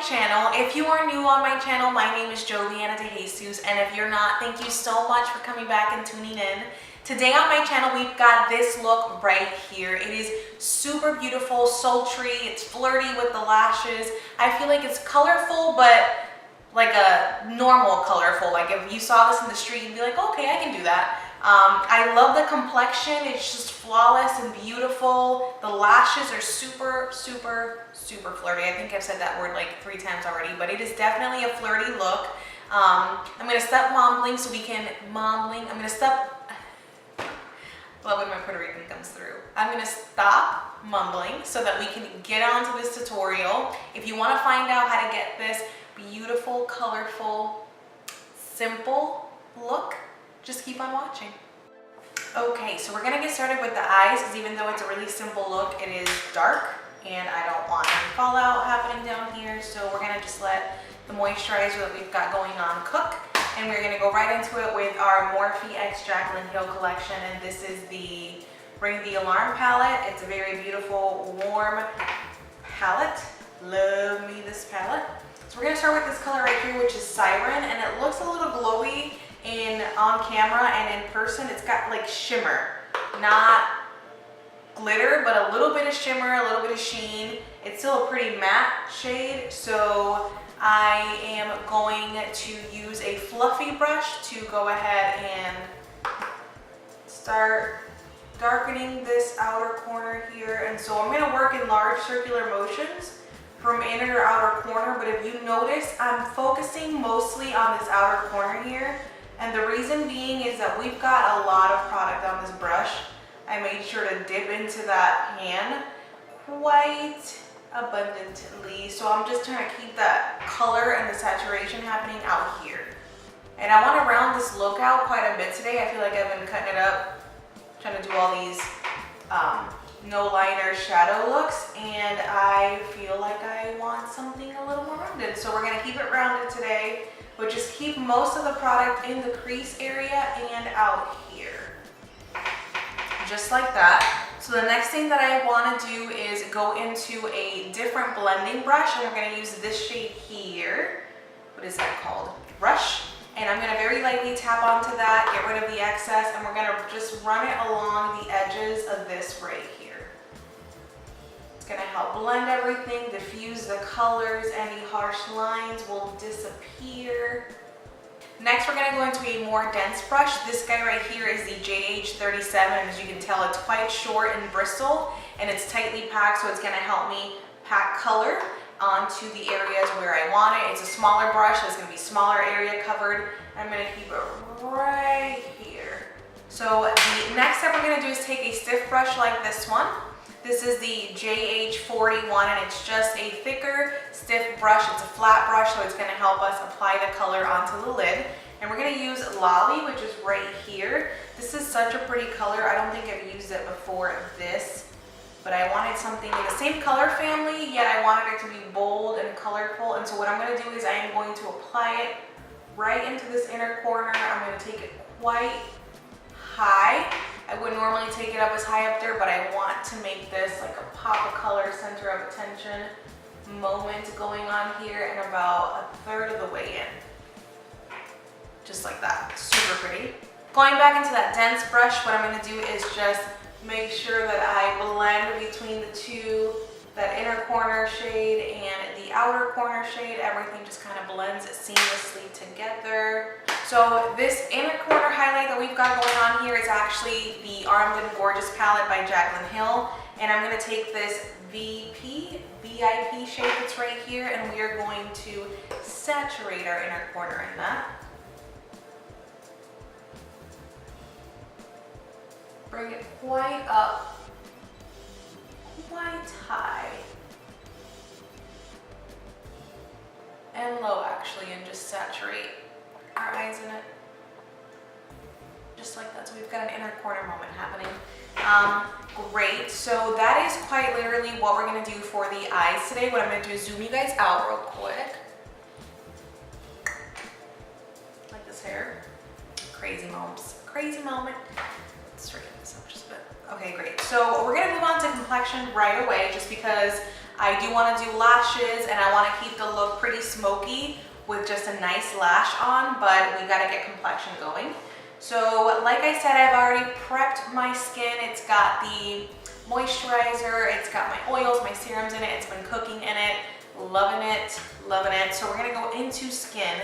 channel. If you are new on my channel, my name is Joviana De Jesus, and if you're not, thank you so much for coming back and tuning in. Today on my channel, we've got this look right here. It is super beautiful, sultry, it's flirty with the lashes. I feel like it's colorful, but like a normal colorful. Like if you saw this in the street, you'd be like, okay, I can do that. I love the complexion. It's just flawless and beautiful. The lashes are super, super, super flirty. I think I've said that word like 3 times already, but it is definitely a flirty look. I'm gonna stop mumbling so we can I'm gonna stop. Love when my Puerto Rican comes through. I'm gonna stop mumbling so that we can get on to this tutorial. If you wanna find out how to get this beautiful, colorful, simple look, just keep on watching. Okay, so we're gonna get started with the eyes because even though it's a really simple look, it is dark and I don't want any fallout happening down here. So we're gonna just let the moisturizer that we've got going on cook. And we're gonna go right into it with our Morphe X Jaclyn Hill collection. And this is the Ring the Alarm palette. It's a very beautiful, warm palette. Love me this palette. So we're gonna start with this color right here, which is Siren. And it looks a little glowy on camera, and in person it's got like shimmer. Not glitter, but a little bit of shimmer, a little bit of sheen. It's still a pretty matte shade. So I am going to use a fluffy brush to go ahead and start darkening this outer corner here. And so I'm going to work in large circular motions from inner to outer corner. But if you notice, I'm focusing mostly on this outer corner here. And the reason being is that we've got a lot of product on this brush. I made sure to dip into that pan quite abundantly. So I'm just trying to keep that color and the saturation happening out here. And I want to round this look out quite a bit today. I feel like I've been cutting it up, trying to do all these no liner shadow looks, and I feel like I want something a little more rounded. So we're going to keep it rounded today, but just keep most of the product in the crease area and out here. Just like that. So the next thing that I want to do is go into a different blending brush, and we're going to use this shade here. What is that called? Brush. And I'm going to very lightly tap onto that, get rid of the excess, and we're going to just run it along the edges of this right here. It's going to help blend everything, diffuse the colors, any harsh lines will disappear. Next, we're going to go into a more dense brush. This guy right here is the JH37. As you can tell, it's quite short and bristle, and it's tightly packed, so it's going to help me pack color onto the areas where I want it. It's a smaller brush, so it's going to be smaller area covered. I'm going to keep it right here. So the next step we're going to do is take a stiff brush like this one. This is the JH41, and it's just a thicker, stiff brush. It's a flat brush, so it's going to help us apply the color onto the lid. And we're going to use Lolly, which is right here. This is such a pretty color. I don't think I've used it before this, but I wanted something in the same color family, yet I wanted it to be bold and colorful. And so what I'm going to do is I am going to apply it right into this inner corner. I'm going to take it quite high. I would normally take it up as high up there, but I want to make this like a pop of color, center of attention moment going on here, and about 1/3 of the way in. Just like that, super pretty. Going back into that dense brush, what I'm going to do is just make sure that I blend between the two, that inner corner shade and the outer corner shade. Everything just kind of blends seamlessly together. So this inner corner highlight that we've got going on here is actually the Armed and Gorgeous palette by Jaclyn Hill. And I'm going to take this VIP shade that's right here, and we are going to saturate our inner corner in that. Bring it quite up, quite high, and low actually, and just saturate our eyes in it. Just like that. So we've got an inner corner moment happening. Great. So that is quite literally what we're going to do for the eyes today. What I'm going to do is zoom you guys out real quick. Like this hair. Crazy moments. Crazy moment. Let's straighten this up just a bit. Okay, great. So we're going to move on to complexion right away, just because I do want to do lashes and I want to keep the look pretty smoky with just a nice lash on, but we got to get complexion going. So like I said, I've already prepped my skin. It's got the moisturizer, it's got my oils, my serums in it, it's been cooking in it. Loving it, loving it. So we're gonna go into skin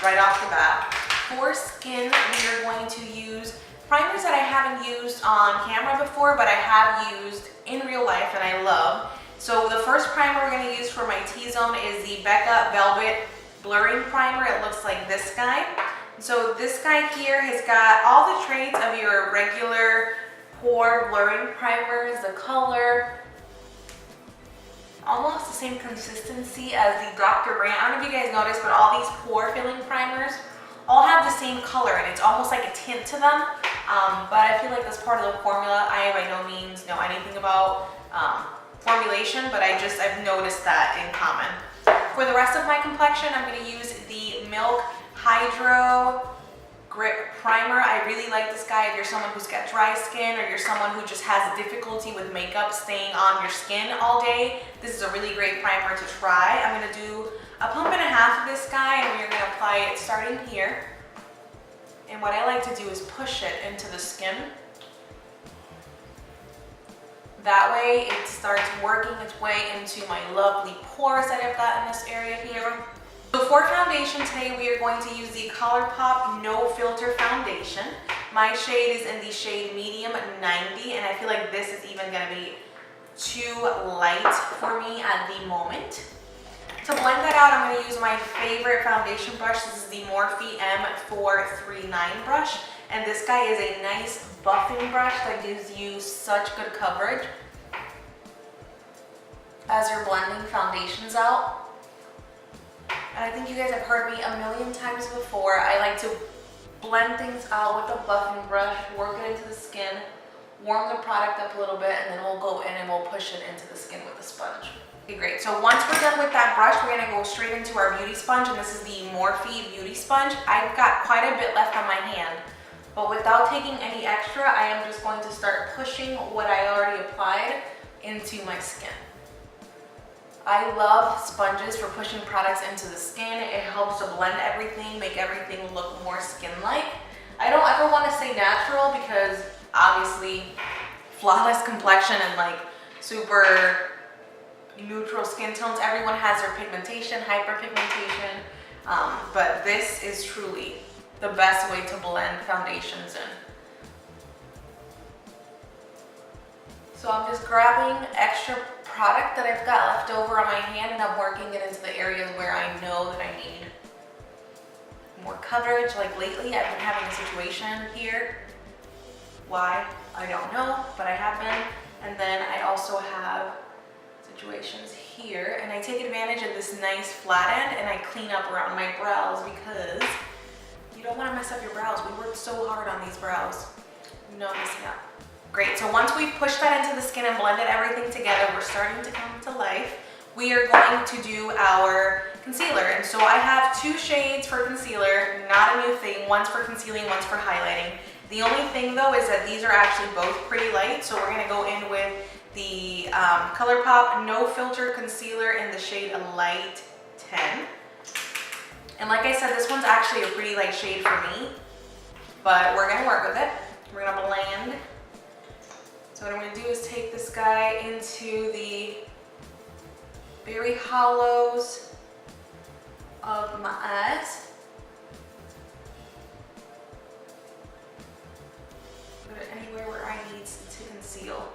right off the bat. For skin, we are going to use primers that I haven't used on camera before, but I have used in real life and I love. So the first primer we're gonna use for my T-zone is the Becca Velvet Blurring Primer. It looks like this guy. So this guy here has got all the traits of your regular pore blurring primers, the color, almost the same consistency as the Dr. Brandt. I don't know if you guys noticed, but all these pore filling primers all have the same color and it's almost like a tint to them. But I feel like that's part of the formula. I by no means know anything about formulation, but I've noticed that in common. For the rest of my complexion, I'm going to use the Milk Hydro Grip Primer. I really like this guy if you're someone who's got dry skin or you're someone who just has difficulty with makeup staying on your skin all day. This is a really great primer to try. I'm going to do a pump and a half of this guy and we're going to apply it starting here. And what I like to do is push it into the skin. That way it starts working its way into my lovely pores that I've got in this area here. So for foundation today, we are going to use the ColourPop No Filter Foundation. My shade is in the shade Medium 90, and I feel like this is even going to be too light for me at the moment. To blend that out, I'm going to use my favorite foundation brush. This is the Morphe M439 brush, and this guy is a nice buffing brush that gives you such good coverage as you're blending foundations out. And I think you guys have heard me a million times before. I like to blend things out with a buffing brush, work it into the skin, warm the product up a little bit, and then we'll go in and we'll push it into the skin with a sponge. Okay, great. So once we're done with that brush, we're gonna go straight into our beauty sponge, and this is the Morphe Beauty Sponge. I've got quite a bit left on my hand, but without taking any extra, I am just going to start pushing what I already applied into my skin. I love sponges for pushing products into the skin. It helps to blend everything, make everything look more skin-like. I don't ever want to say natural because obviously flawless complexion and like super neutral skin tones, everyone has their pigmentation, hyperpigmentation, but this is truly the best way to blend foundations in. So I'm just grabbing extra product that I've got left over on my hand and I'm working it into the areas where I know that I need more coverage. Like lately I've been having a situation here. Why? I don't know, but I have been. And then I also have situations here and I take advantage of this nice flat end and I clean up around my brows because you don't want to mess up your brows. We worked so hard on these brows. No messing up. Great, so once we've pushed that into the skin and blended everything together, we're starting to come to life. We are going to do our concealer. And so I have two shades for concealer, not a new thing. One's for concealing, one's for highlighting. The only thing though is that these are actually both pretty light. So we're gonna go in with the ColourPop No Filter Concealer in the shade Light 10. And like I said, this one's actually a pretty light shade for me, but we're gonna work with it. We're gonna blend. So what I'm going to do is take this guy into the very hollows of my eyes. Put it anywhere where I need to conceal.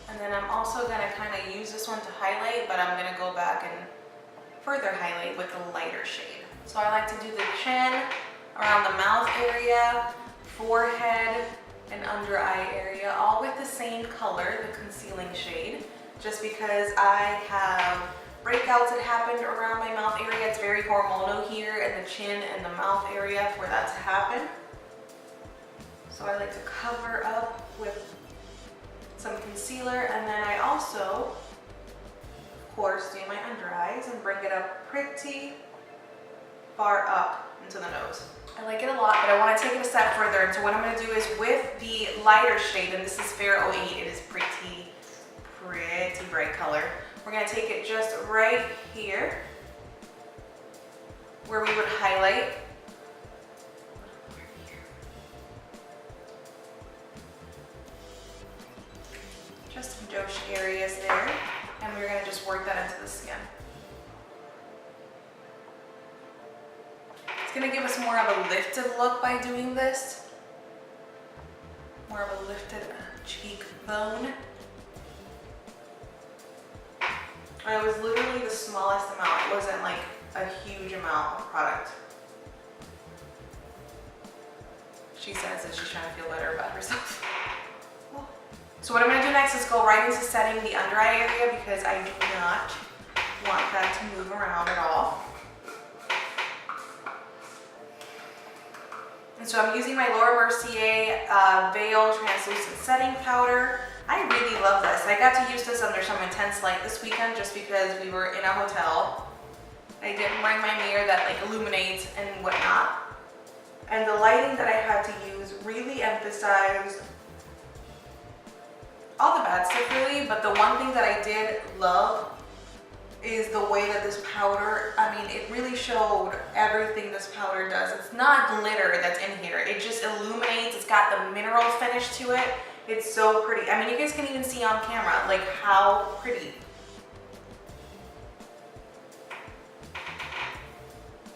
And then I'm also going to kind of use this one to highlight, but I'm going to go back and further highlight with a lighter shade. So I like to do the chin, around the mouth area, forehead, and under eye area, all with the same color, the concealing shade, just because I have breakouts that happened around my mouth area. It's very hormonal here in the chin and the mouth area for that to happen. So I like to cover up with some concealer, and then I also, of course, do my under eyes and bring it up pretty far up into the nose. I like it a lot, but I want to take it a step further. And so what I'm going to do is with the lighter shade, and this is Fair 08, it is pretty pretty bright color. We're gonna take it just right here where we would highlight. Just some dosh areas there, and we're gonna just work that into the skin. It's gonna give us more of a lifted look by doing this. More of a lifted cheekbone. And it was literally the smallest amount. It wasn't like a huge amount of product. She says that she's trying to feel better about herself. So what I'm going to do next is go right into setting the under eye area because I do not want that to move around at all. And so I'm using my Laura Mercier Veil Translucent Setting Powder. I really love this. I got to use this under some intense light this weekend just because we were in a hotel. I didn't bring my mirror that like illuminates and whatnot. And the lighting that I had to use really emphasized all the bad stuff really, but the one thing that I did love is the way that this powder, I mean, it really showed everything this powder does. It's not glitter that's in here. It just illuminates. It's got the mineral finish to it. It's so pretty. I mean, you guys can even see on camera, like how pretty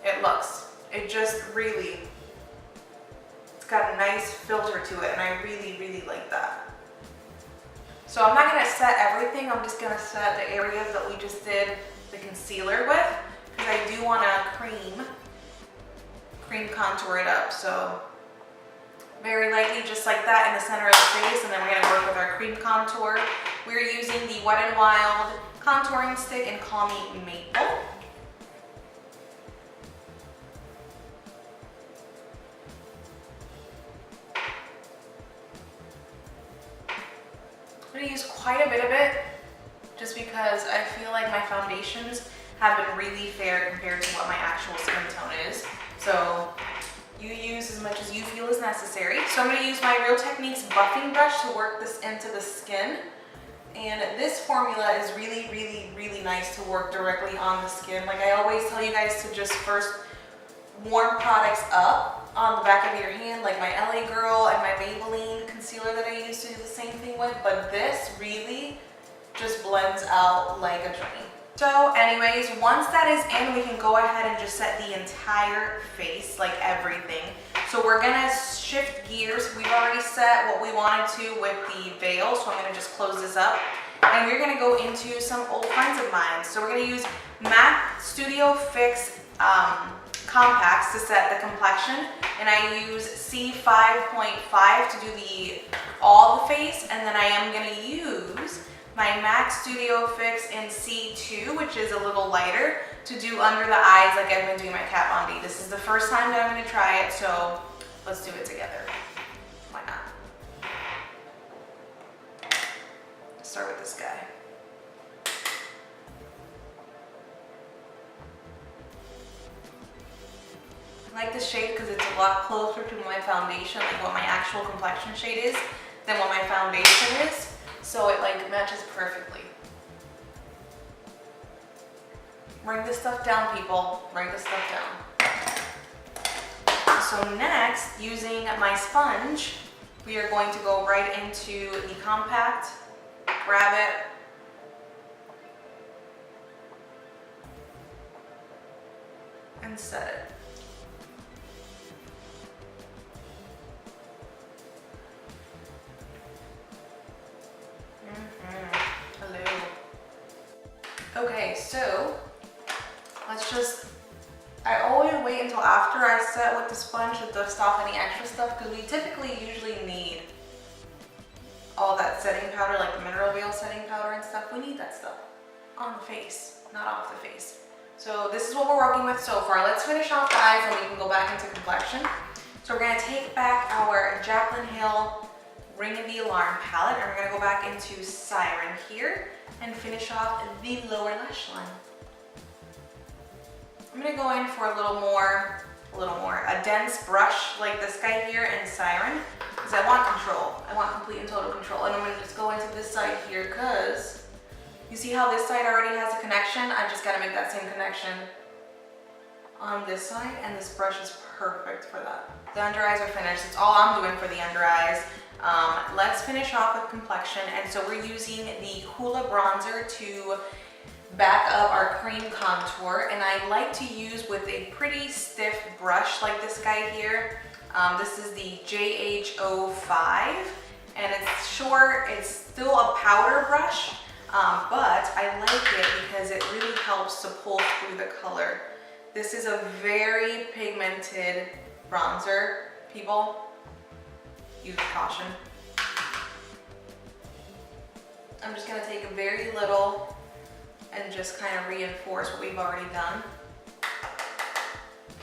it looks. It just really, it's got a nice filter to it, and I really, really like that. So I'm not gonna set everything, I'm just gonna set the areas that we just did the concealer with, because I do wanna cream contour it up. So very lightly, just like that in the center of the face, and then we're gonna work with our cream contour. We're using the Wet n Wild contouring stick in Call Me Maple. I'm gonna use quite a bit of it just because I feel like my foundations have been really fair compared to what my actual skin tone is. So you use as much as you feel is necessary. So I'm gonna use my Real Techniques buffing brush to work this into the skin. And this formula is really, really, really nice to work directly on the skin. Like I always tell you guys to just first warm products up on the back of your hand, like my LA Girl and my Maybelline concealer that I used to do the same thing with, but this really just blends out like a dream. So anyways, once that is in, we can go ahead and just set the entire face, like everything. So we're gonna shift gears. We've already set what we wanted to with the veil, so I'm gonna just close this up. And we're gonna go into some old friends of mine. So we're gonna use MAC Studio Fix compacts to set the complexion, and I use C5.5 to do all the face, and then I am going to use my MAC Studio Fix in C2, which is a little lighter, to do under the eyes like I've been doing my Kat Von D. This is the first time that I'm going to try it, so let's do it together. Why not? Start with this guy. I like this shade because it's a lot closer to my foundation, like what my actual complexion shade is, than what my foundation is. So it like matches perfectly. Bring this stuff down, people. Bring this stuff down. So next, using my sponge, we are going to go right into the compact, grab it, and set it. Okay, so let's just, I always wait until after I set with the sponge to dust off any extra stuff because we typically usually need all that setting powder, like the mineral veil setting powder and stuff. We need that stuff on the face, not off the face. So this is what we're working with so far. Let's finish off the eyes and we can go back into complexion. So we're gonna take back our Jaclyn Hill Ring of the Alarm palette, and we're gonna go back into Siren here and finish off the lower lash line. I'm gonna go in for a little more, a dense brush like this guy here in Siren, because I want control. I want complete and total control. And I'm gonna just go into this side here because You see how this side already has a connection? I just gotta make that same connection on this side, and this brush is perfect for that. The under eyes are finished. That's all I'm doing for the under eyes. Let's finish off with complexion. And so we're using the Hoola bronzer to back up our cream contour. And I like to use with a pretty stiff brush like this guy here. This is the JH05, and it's short. It's still a powder brush, but I like it because it really helps to pull through the color. This is a very pigmented bronzer. People, use caution. I'm just gonna take a very little and just kind of reinforce what we've already done.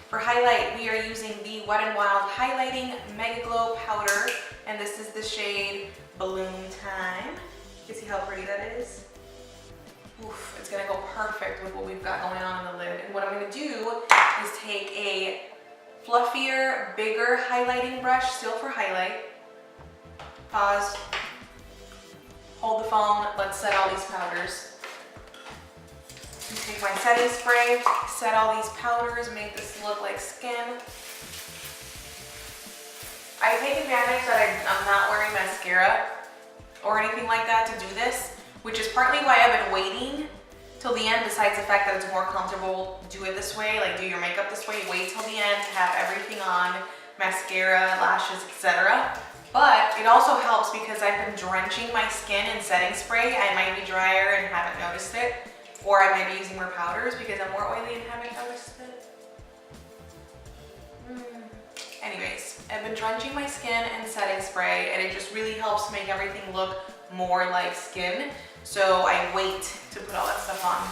For highlight, we are using the Wet n Wild Highlighting Mega Glow Powder, and this is the shade Balloon Time. You see how pretty that is? Oof, it's gonna go perfect with what we've got going on in the lid. And what I'm gonna do is take a fluffier, bigger highlighting brush, still for highlight. Pause, hold the phone, let's set all these powders. Take my setting spray, set all these powders, make this look like skin. I take advantage that I'm not wearing mascara or anything like that to do this, which is partly why I've been waiting till the end, besides the fact that it's more comfortable to do it this way, like do your makeup this way, wait till the end to have everything on, mascara, lashes, etc. But it also helps because I've been drenching my skin in setting spray. I might be drier and haven't noticed it. Or I might be using more powders because I'm more oily and haven't noticed it. Anyways, I've been drenching my skin in setting spray, and it just really helps make everything look more like skin. So I wait to put all that stuff on.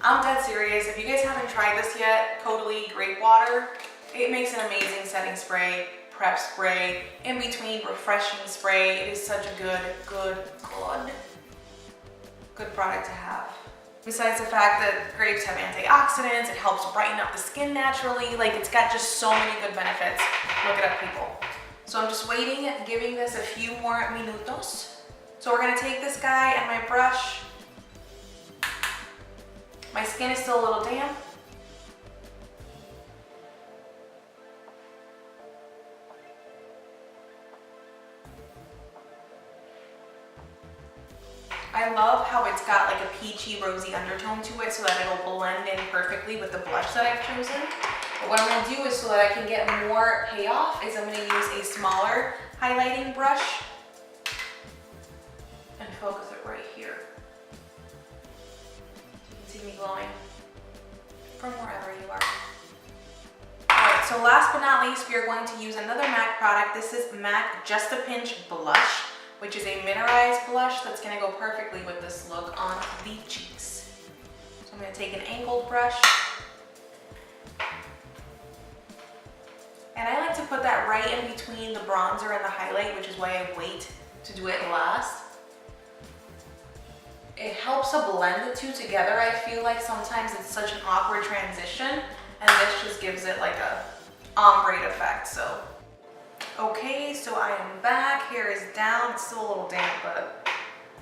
I'm dead serious. If you guys haven't tried this yet, Caudalie Grape Water, it makes an amazing setting spray, prep spray, in between refreshing spray. It is such a good product to have. Besides the fact that grapes have antioxidants, it helps brighten up the skin naturally. Like, it's got just so many good benefits. Look it up, people. So I'm just waiting, giving this a few more minutos. So we're gonna take this guy and my brush. My skin is still a little damp. I love how it's got like a peachy rosy undertone to it so that it'll blend in perfectly with the blush that I've chosen. But what I'm gonna do is, so that I can get more payoff, is I'm gonna use a smaller highlighting brush and focus it right here. So you can see me glowing from wherever you are. Alright, so last but not least, we are going to use another MAC product. This is MAC Just a Pinch Blush, which is a mineralized blush that's gonna go perfectly with this look on the cheeks. So I'm gonna take an angled brush, and I like to put that right in between the bronzer and the highlight, which is why I wait to do it last. It helps to blend the two together. I feel like sometimes it's such an awkward transition, and this just gives it like a ombre effect. So okay, so I am back. Hair is down. It's still a little damp, but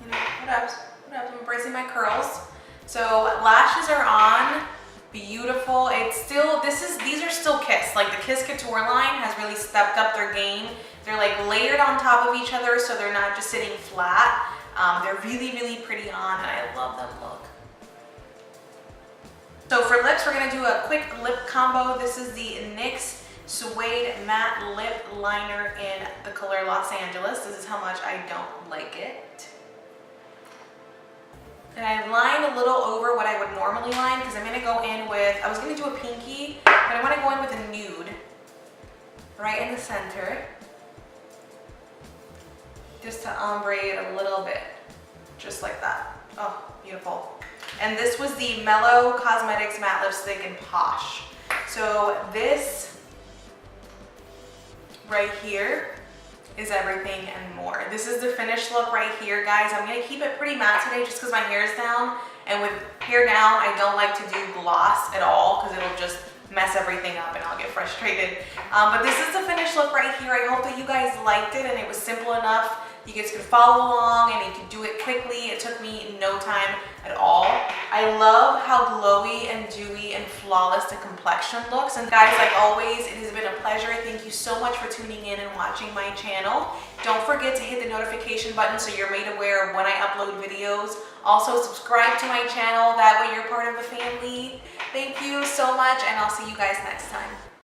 you know, what up? I'm embracing my curls. So lashes are on. Beautiful. It's still, these are still Kiss. Like, the Kiss Couture line has really stepped up their game. They're like layered on top of each other, so they're not just sitting flat. They're really pretty on, and I love them look. So for lips, we're gonna do a quick lip combo. This is the NYX Suede Matte Lip Liner in the color Los Angeles. This is how much I don't like it. And I line a little over what I would normally line, because I'm going to go in with, I was going to do a pinky, but I want to go in with a nude right in the center, just to ombre it a little bit, just like that. Oh, beautiful. And this was the Mellow Cosmetics Matte Lipstick in Posh. So this right here is everything and more. This is the finished look right here, guys. I'm gonna keep it pretty matte today just because my hair is down, and with hair down, I don't like to do gloss at all because it'll just mess everything up and I'll get frustrated. But this is the finished look right here. I hope that you guys liked it and it was simple enough You guys can follow along and you can do it quickly. It took me no time at all. I love how glowy and dewy and flawless the complexion looks. And guys, like always, it has been a pleasure. Thank you so much for tuning in and watching my channel. Don't forget to hit the notification button so you're made aware of when I upload videos. Also, subscribe to my channel. That way you're part of the family. Thank you so much, and I'll see you guys next time.